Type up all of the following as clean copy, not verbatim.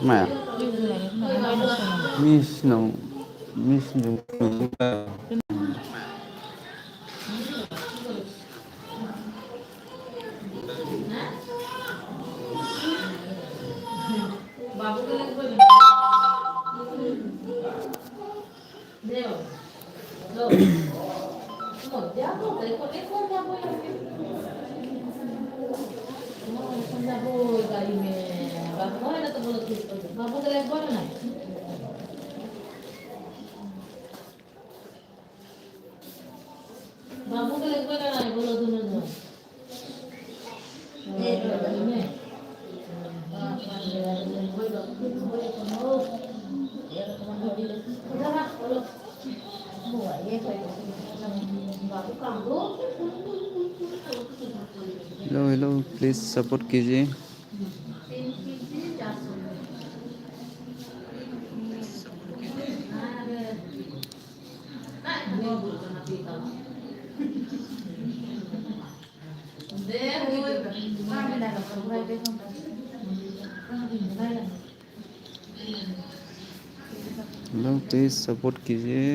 माया मेसिनाव मेसिनजों hello hello please support कीजिए। हेलो प्लीज सपोर्ट कीजिए।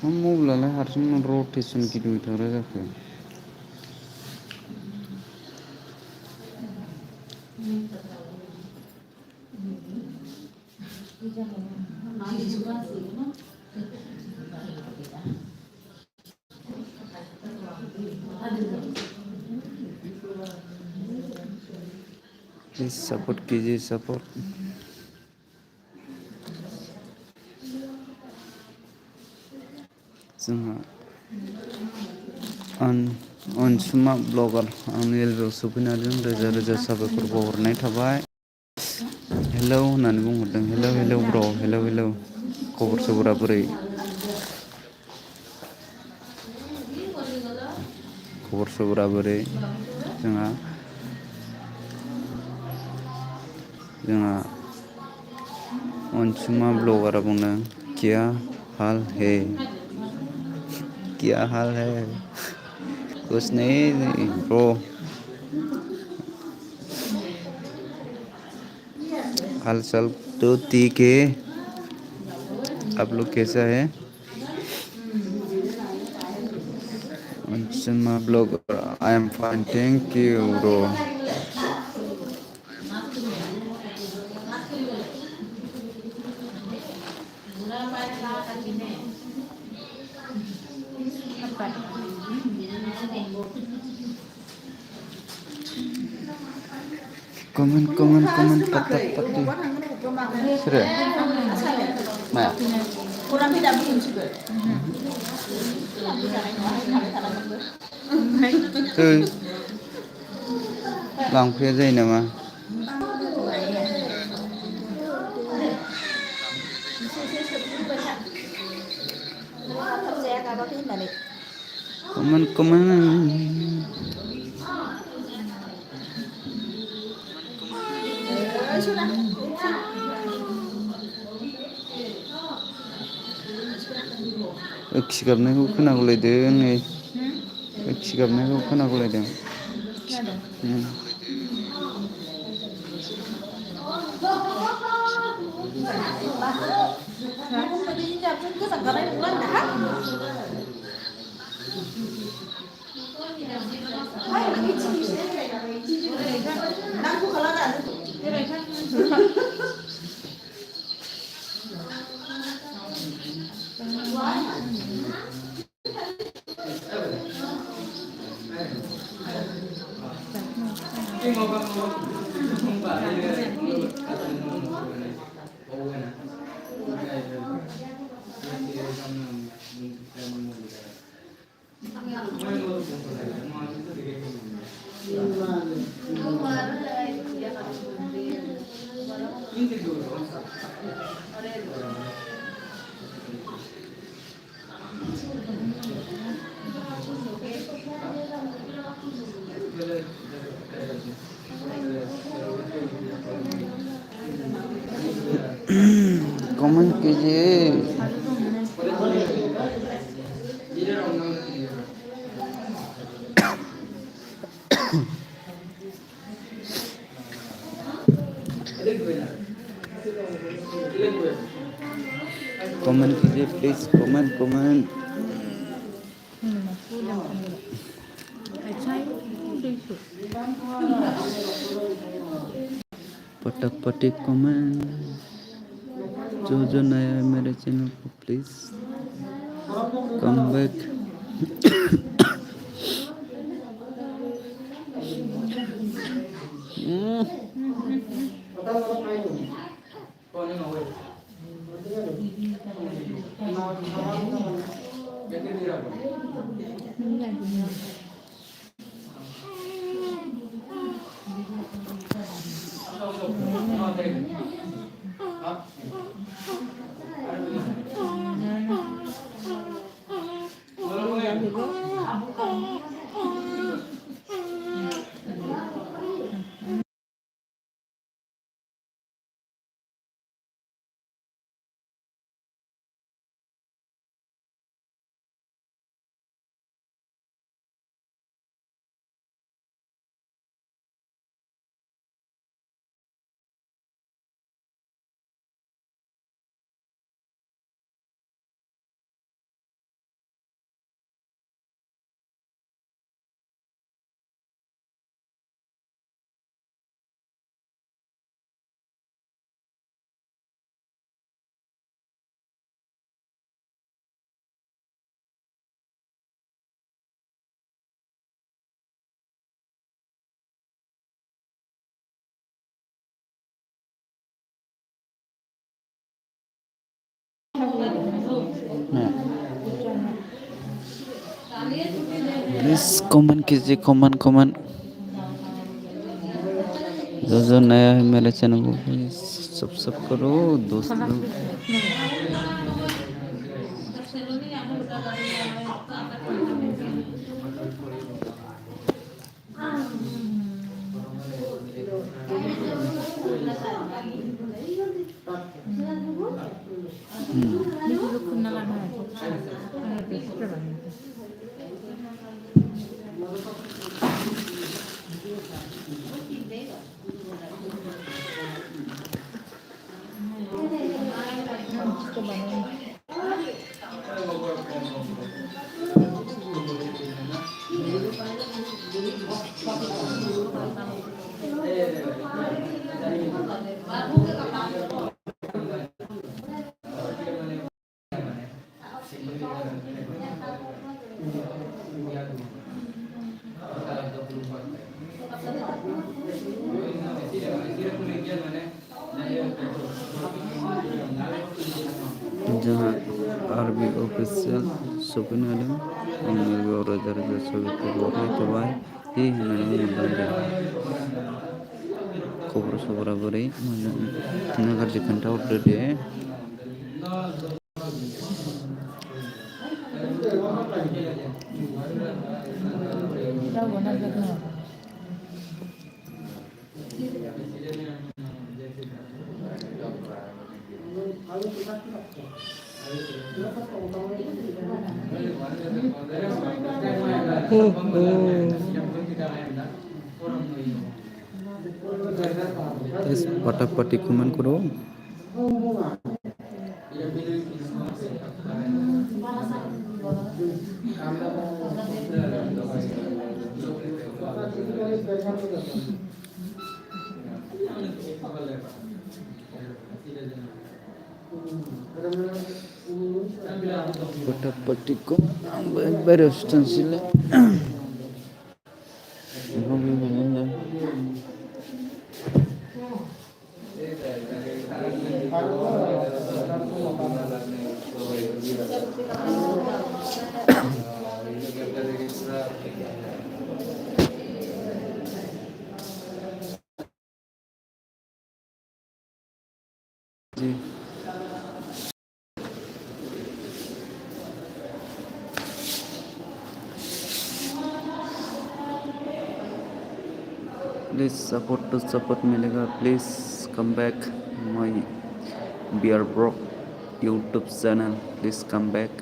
हम मबाइलालाय हारसिं रटेसन गिदिंबाय थाग्रा जाखो। प्लीज सपोर्ट कीजिए सपोर्ट। जोंहा अनसुमा ब्लगार आंनि एलबेआव सफैनानै रोजा रोजा साबायखर बावहरनाय थाबाय। हेलौ होननानै बुंहरदों। हेलौ हेलौ ब्र' हेलौ हेलौ खबर सबरा बोरै? खबर सबरा बोरै? जोंहा अनसुमा ब्लगारा बुंदों क्या हाल है? क्या हाल है? कुछ नहीं ब्रो। हाल चाल तो ठीक है। आप लोग कैसा है? अनसुमा blogger I am fine thank you bro. Comment पत्ता पत्ती सोरो माया लांफैया जायो नामा? कमेन्ट खिगाबनायखौ खोनागुलायदों नै खिगाबनायखौ खोनागुलायदों। कमेंट कीजिए। कमेंट कीजिए प्लीज, कमेंट। पटापटी कमेंट। जो नया है मेरे चैनल को please come back. Please comment कीजिए, कमेंट। जो नया है मेरे चैनल को प्लीज सब्सक्राइब करो दोस्तों। जहाँ आरबी ऑफिशियल शॉपिंग रोजा सबको थाबाय होननानै बुंदों। खबर सबरा बोरै मोजां गाज्रि खोन्थाहरदो दे। पटापटी कमेंट करो। पटापटी को बारे जी प्लीज़ सपोर्ट टू सपोर्ट मिलेगा प्लीज़ कम बैक माई बियर ब्रॉक YouTube channel please come back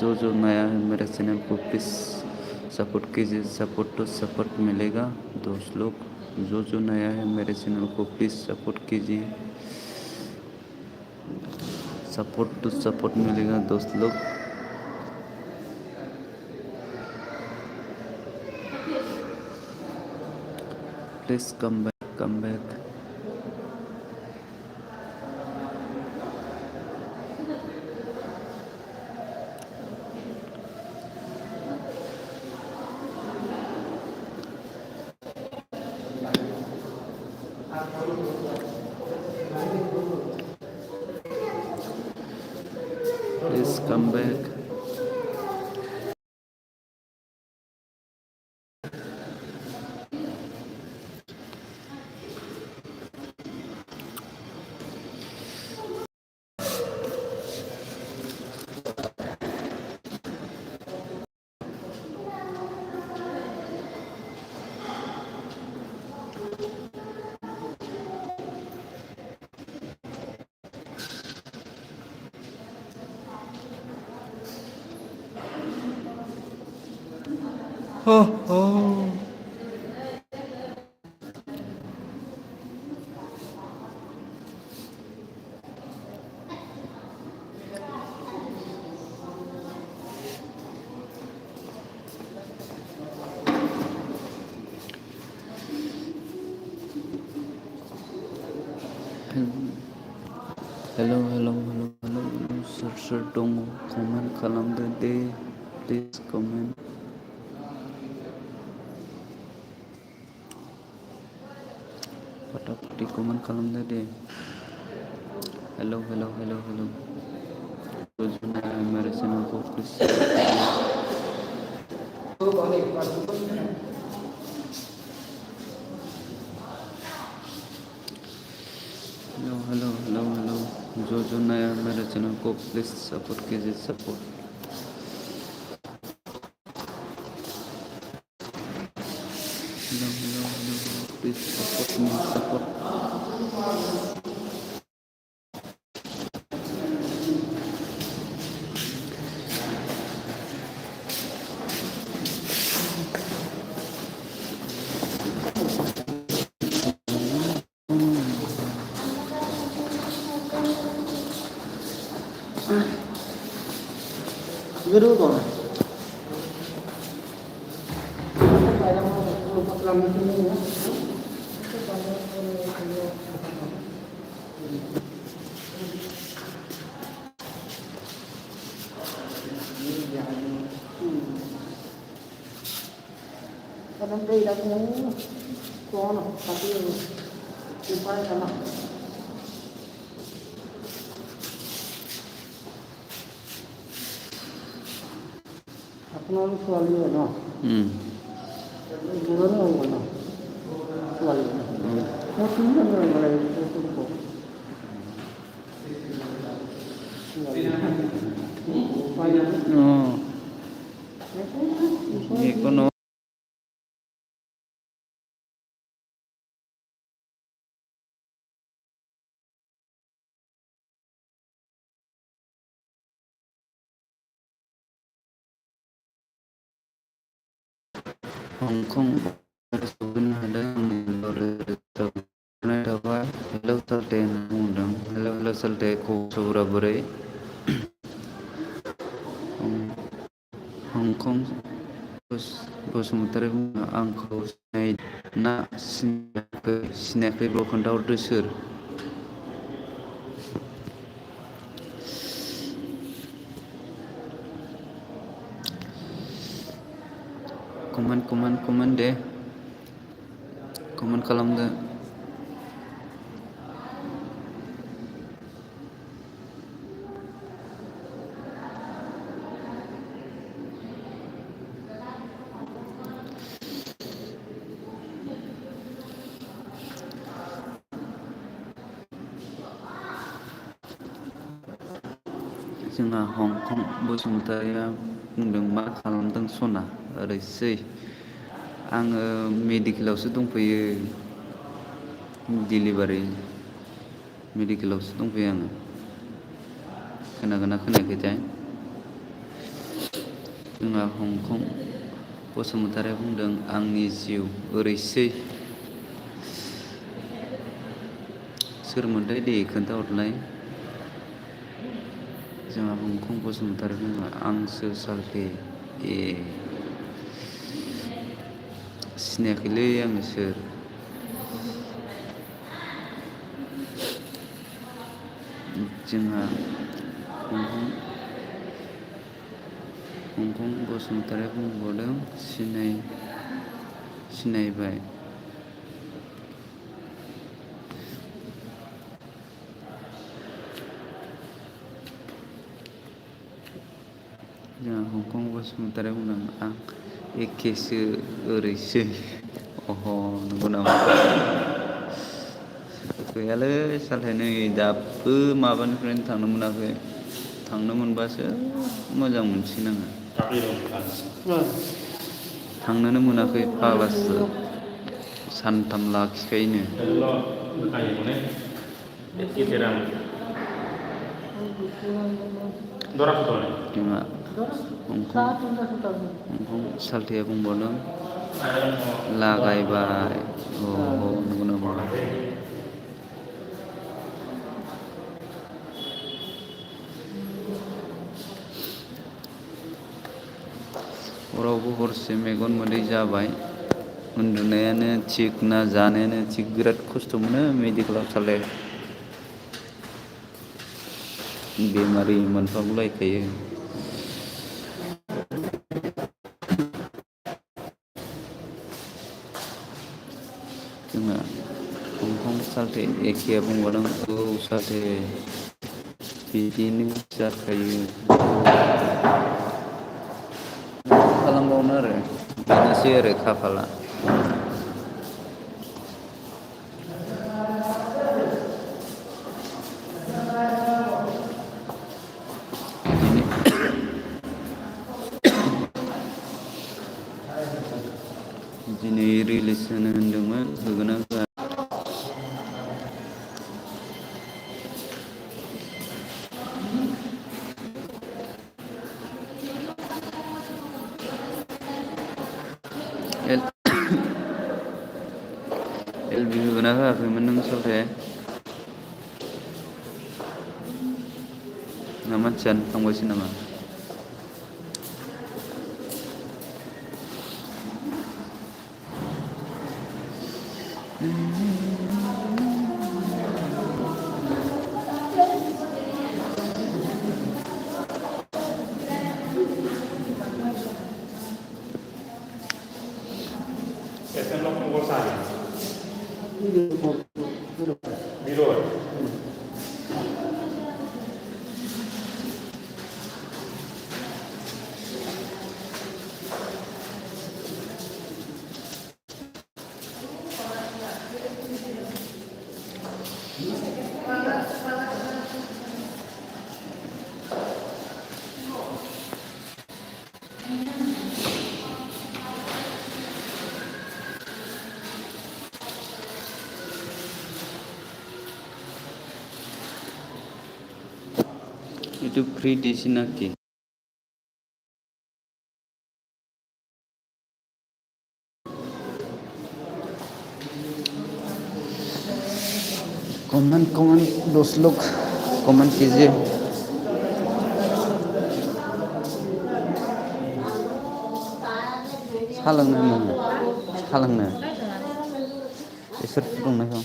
जो नया है मेरे चैनल को प्लीज़ सपोर्ट कीजिए सपोर्ट टू सपोर्ट मिलेगा दोस्त लोग जो नया है मेरे चैनल को प्लीज़ सपोर्ट कीजिए सपोर्ट टू सपोर्ट मिलेगा दोस्त लोग please come back please come back हो हो हेलो सोर दङ कमेन्ट खालामदो दे प्लिज कमेन्ट फटाफट कमेन्ट खालामदो दे हेलो मेरे चैनल को प्लीज हेलो जो नया मेरे चैनल को प्लीज सपोर्ट कीजिए support hello please support me support Guru kok. Kadang đây đã cũng có nó tapi upaya sama. Apna soal ये ना guru ना वो ना soal वो तीन ना बड़ा तो ये कोनो Hongkong sebenarnya tabai hello salte ngundang hello salte ko sura borai Hongkong Basumatary आंखौ सिनायना सिनायाखैब्ला खोन्थाहरदो सोर कमेन्ट दे कमेन्ट खालामदो जोंहा हंकं बसुमतारिया बुंदों मा खालामदों सना ओरैसै आङो मेडिकेलावसो दंफैयो डिलिभारि मेडिकेलावसो दंफैयो आङो खोनागोना खोनायाखैथाय जोंहा हंकं बसुमतारिया बुंदों आंनि जिउ ओरैसै सोरमोनथाय दे खोन्थाहरलाय जोंहा हंकं बसुमतारी बुङो आंसो सालथे ए सिनायाखैलै आङो सोर जोंहा हंकं बसुमतारिया बुंबावदों सिनायबाय जोंहा हंकं बसुमतारिया बुंदों आं एखेसो ओरैसै अह नंगौ नामा गैयालै सालथे नै दाबो माबानिफ्रायनो थांनो मोनाखै थांनो मोनबासो मोजां मोनसिगोन आङो थांनोनो मोनाखै फाग्लासो सानथाम लाखिखायोनो जोंहा हंकं सालथेया बुंबावदों लागायबाय नंगौ नामा हरावबो हरसे मेगन मोदै जाबाय उन्दुनायानो थिग ना जानायानो थिग बिराद खस्थ' मोनो मेडिकेलाव साले बेमारि मोनफागुलायखायो जोंहा हंकं सालथे एखेया बुंबावदों औ सालथे बिदिनो जाखायो खालामबावनो आरो बेनोसै आरो खाफाला दिनै रिलिज होनो होन्दोंमोन होगोन ना होआ एलबि होगोन ना होआखैमोन नों सालथे ना मानसियानो थांबायसो नामा itu free দিছি নাকি कमेंट 10 लोग कमेंट कीजिए सालोंनो इसोर फुदुंनायखौ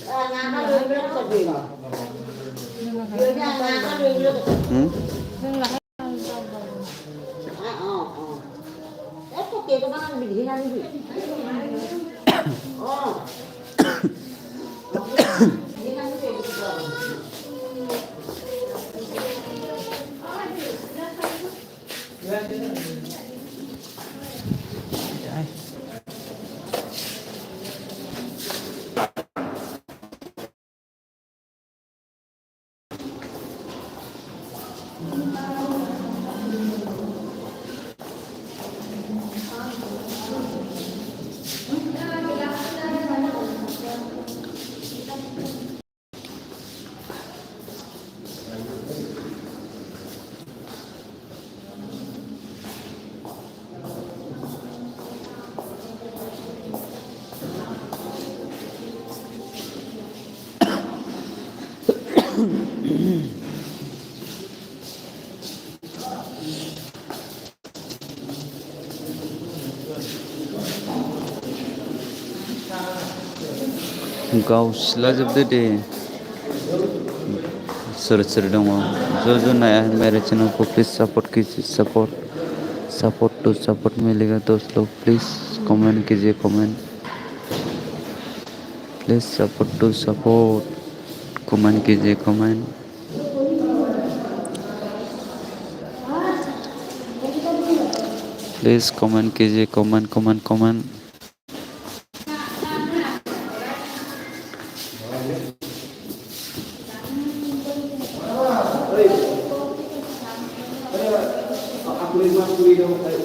गावस्लाजोबदो दे सोर सोर दङ ज' नाया मेरे चैनल को प्लीज़ सपोर्ट कीजिए सपोर्ट टू सपोर्ट मिलेगा दोस्तों प्लीज़ कमेंट कीजिए comment please support to support comment कीजिए कमेंट प्लीज़ कमेंट कीजिए comment comment comment Aku lima puluh